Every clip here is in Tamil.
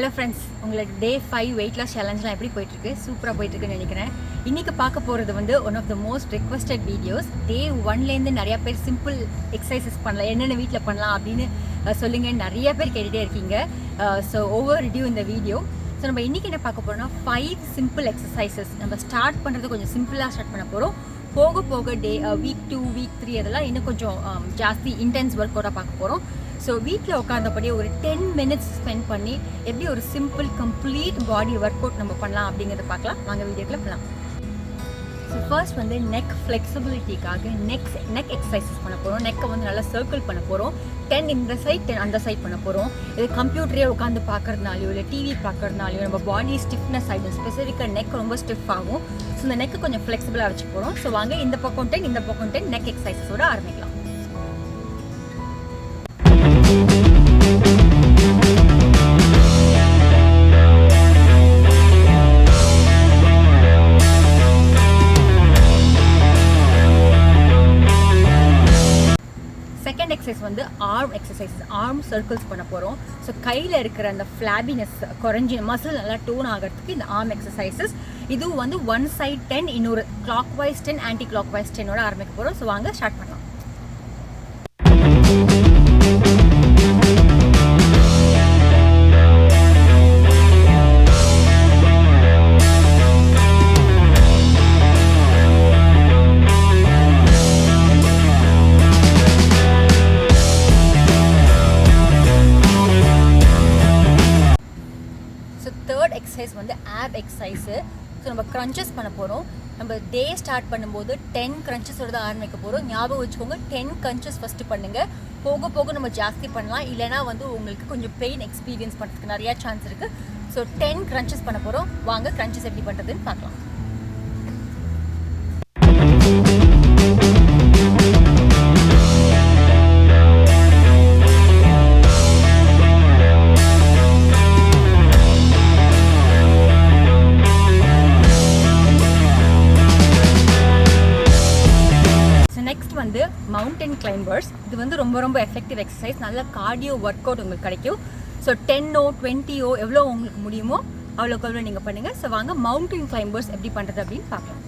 ஹலோ ஃப்ரெண்ட்ஸ், உங்களுக்கு டே 5 வெயிட் லாஸ் சேலஞ்செலாம் எப்படி போயிட்டுருக்கு? சூப்பராக போயிட்டுருக்குன்னு நினைக்கிறேன். இன்றைக்கி பார்க்க போகிறது வந்து one of the most requested videos. Day 1லேருந்து நிறையா பேர் சிம்பிள் எக்ஸசைசஸ் பண்ணலாம், என்னென்ன வீட்டில் பண்ணலாம் அப்படின்னு சொல்லுங்கள், நிறைய பேர் கேட்டுகிட்டே இருக்கீங்க. ஸோ ஓவர் ரிவ்யூ இந்த வீடியோ. ஸோ நம்ம இன்றைக்கி என்ன பார்க்க போகிறோம்னா 5 சிம்பிள் எக்ஸசைசஸ். நம்ம ஸ்டார்ட் பண்ணுறது கொஞ்சம் சிம்பிளாக ஸ்டார்ட் பண்ண போகிறோம். போக போக டே வீக் 2 வீக் 3 அதெல்லாம் இன்னும் கொஞ்சம் ஜாஸ்தி இன்டென்ஸ் ஒர்க் அவுட்டாக பார்க்க போகிறோம். ஸோ வீட்டில் உட்காந்தபடியே ஒரு 10 மினிட்ஸ் ஸ்பெண்ட் பண்ணி எப்படி ஒரு சிம்பிள் கம்ப்ளீட் பாடி ஒர்க் அவுட் நம்ம பண்ணலாம் அப்படிங்கிறத பார்க்கலாம். வாங்க வீடியோக்குள்ள போகலாம். ஸோ ஃபர்ஸ்ட் வந்து நெக் ஃப்ளெக்சிபிலிட்டிக்காக நெக் எக்ஸசைசஸ் பண்ண போகிறோம். நெக்கை வந்து நல்லா சர்க்கிள் பண்ண போகிறோம். 10 இந்த சைட் 10 அந்த சைட் பண்ண போகிறோம். இது கம்ப்யூட்டரே உட்காந்து பார்க்கறதுனாலையோ இல்லை டிவி பார்க்கறதுனாலையோ நம்ம பாடி ஸ்டிஃப்னஸ் ஆகிடும். ஸ்பெசிஃபிக்காக நெக் ரொம்ப ஸ்டிஃப் ஆகும். ஸோ இந்த நெக்கு கொஞ்சம் ஃப்ளெக்சிபிளாக வச்சு போகிறோம். ஸோ வாங்க இந்த பக்கம் 10 இந்த பக்கம் 10 நெக் எக்ஸசைசஸோட ஆரம்பிக்கலாம். செகண்ட் எக்ஸசைஸ் வந்து ஆர்ம் எக்ஸசைசஸ், ஆர்ம் சர்க்கிள்ஸ் பண்ண போகிறோம். ஸோ கையில் இருக்கிற அந்த ஃப்ளாபினஸ் குறைஞ்சி மசில் நல்லா டோன் ஆகிறதுக்கு இந்த ஆர்ம் எக்ஸசைசஸ். இதுவும் வந்து ஒன் சைட் 10, இன்னொரு clockwise 10, anticlockwise 10ஓட ஆரம்பிக்க போகிறோம். ஸோ வாங்க ஸ்டார்ட் பண்ணலாம். தேர்ட் எக்ஸசைஸ் வந்து ஆப் எக்ஸசைஸு. ஸோ நம்ம க்ரன்ச்சஸ் பண்ண போகிறோம். நம்ம டே ஸ்டார்ட் பண்ணும்போது 10 க்ரன்ச்சஸோட தான் ஆரம்பிக்க போகிறோம். ஞாபகம் வச்சுக்கோங்க, 10 க்ரன்ச்சஸ் ஃபஸ்ட்டு பண்ணுங்கள். போக போக நம்ம ஜாஸ்தி பண்ணலாம், இல்லைனா வந்து உங்களுக்கு கொஞ்சம் பெயின் எக்ஸ்பீரியன்ஸ் பண்ணுறதுக்கு நிறையா சான்ஸ் இருக்குது. ஸோ 10 க்ரன்ச்சஸ் பண்ண போகிறோம். வாங்க க்ரன்ச்சஸ் எப்படி பண்ணுறதுன்னு பார்க்கலாம். நெக்ஸ்ட் வந்து மவுண்டன் கிளைம்பர்ஸ். இது வந்து ரொம்ப எஃபெக்டிவ் எக்ஸசைஸ். நல்ல கார்டியோ ஒர்க் அவுட் உங்களுக்கு கிடைக்கும். ஸோ 10ஓ 20ஓ எவ்வளோ உங்களுக்கு முடியுமோ அவ்வளோக்கு எவ்வளோ நீங்கள் பண்ணுங்கள். ஸோ வாங்க மவுண்டன் கிளைம்பர்ஸ் எப்படி பண்ணுறது அப்படின்னு பார்க்கலாம்.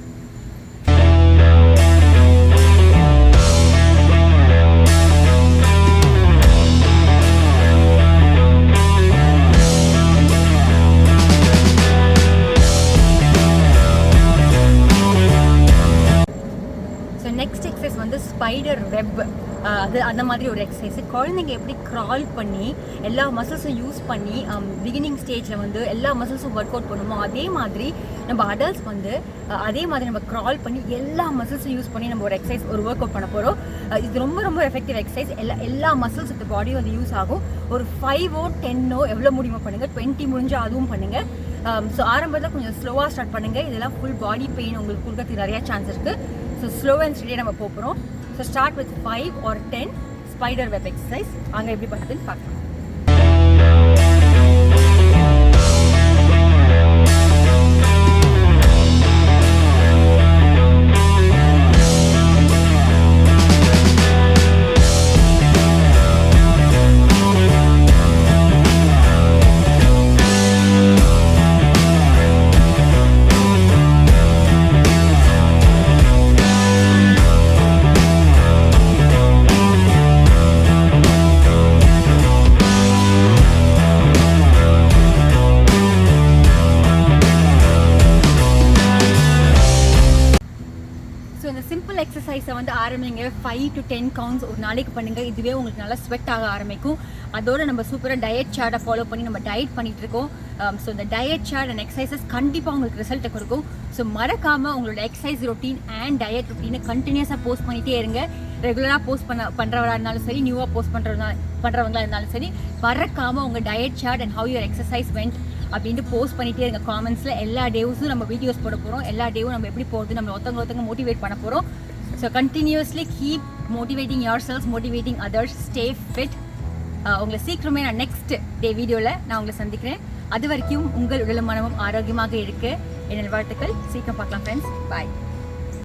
நெக்ஸ்ட் எக்ஸசைஸ் வந்து ஸ்பைடர் வெப். அது அந்த மாதிரி ஒரு எக்ஸசைஸ். குழந்தைங்க எப்படி க்ரால் பண்ணி எல்லா மசில்ஸும் யூஸ் பண்ணி பிகினிங் ஸ்டேஜில் வந்து எல்லா மசில்ஸும் ஒர்க் அவுட் பண்ணுமோ அதே மாதிரி நம்ம அடல்ட்ஸ் வந்து அதே மாதிரி நம்ம க்ரால் பண்ணி எல்லா மசில்ஸும் யூஸ் பண்ணி நம்ம ஒரு எக்ஸசைஸ் ஒரு ஒர்க் அவுட் பண்ண போகிறோம். இது ரொம்ப எஃபெக்டிவ் எக்ஸசைஸ். எல்லா மசில்ஸ் இந்த பாடியும் அது யூஸ் ஆகும். ஒரு 5ஓ 10ஓ எவ்வளோ முடியுமோ பண்ணுங்கள். 20 முடிஞ்சால் அதுவும் பண்ணுங்கள். ஸோ ஆரம்பத்தில் கொஞ்சம் ஸ்லோவாக ஸ்டார்ட் பண்ணுங்கள். இதெல்லாம் ஃபுல் பாடி பெயின் உங்களுக்கு கொடுக்கறதுக்கு நிறையா சான்ஸ் இருக்குது. ஸோ ஸ்லோ அண்ட் ஸ்டடியாக நம்ம போகிறோம். So start with 5 or 10 spider web exercise. அங்கே எப்படி பண்ணுறதுன்னு பார்க்கலாம். ஸோ இந்த சிம்பிள் எக்ஸசைஸை வந்து ஆரம்பிங்க. 5 to 10 கவுண்ட்ஸ் ஒரு நாளைக்கு பண்ணுங்கள். இதுவே உங்களுக்கு நல்லா ஸ்வெட் ஆக ஆரம்பிக்கும். அதோடு நம்ம சூப்பராக டயட் சார்ட்டை ஃபாலோ பண்ணி நம்ம டயட் பண்ணிகிட்டு இருக்கோம். ஸோ இந்த டயட் சார்ட் அண்ட் எக்ஸசைசஸ் கண்டிப்பாக உங்களுக்கு ரிசல்ட்டை கொடுக்கும். ஸோ மறக்காமல் உங்களோட எக்ஸசைஸ் ரொட்டீன் அண்ட் டயட் ரொட்டீனை கண்டினியூஸாக போஸ்ட் பண்ணிகிட்டே இருங்க. ரெகுலராக போஸ்ட் பண்ணுறவராக இருந்தாலும் சரி, நியூவாக போஸ்ட் பண்ணுறவங்களா இருந்தாலும் சரி, மறக்காமல் உங்கள் diet chart and how your exercise went அப்படின்ட்டு போஸ்ட் பண்ணிகிட்டே இருங்க காமெண்ட்ஸில். எல்லா டேஸும் நம்ம வீடியோஸ் போட போகிறோம். எல்லா டேவும் நம்ம எப்படி போகிறது, நம்ம ஒருத்தவங்க மோட்டிவேட் பண்ண போகிறோம். So continuously keep motivating your selves, motivating others, stay fit. உங்களை சீக்கிரமே நான் நெக்ஸ்ட் டே வீடியோவில் நான் உங்களை சந்திக்கிறேன். அது வரைக்கும் உங்கள் உடலும் மனமும் ஆரோக்கியமாக இருக்குது. என்னோட வாழ்த்துக்கள். சீக்கிரம் பார்க்கலாம் ஃப்ரெண்ட்ஸ். பாய்.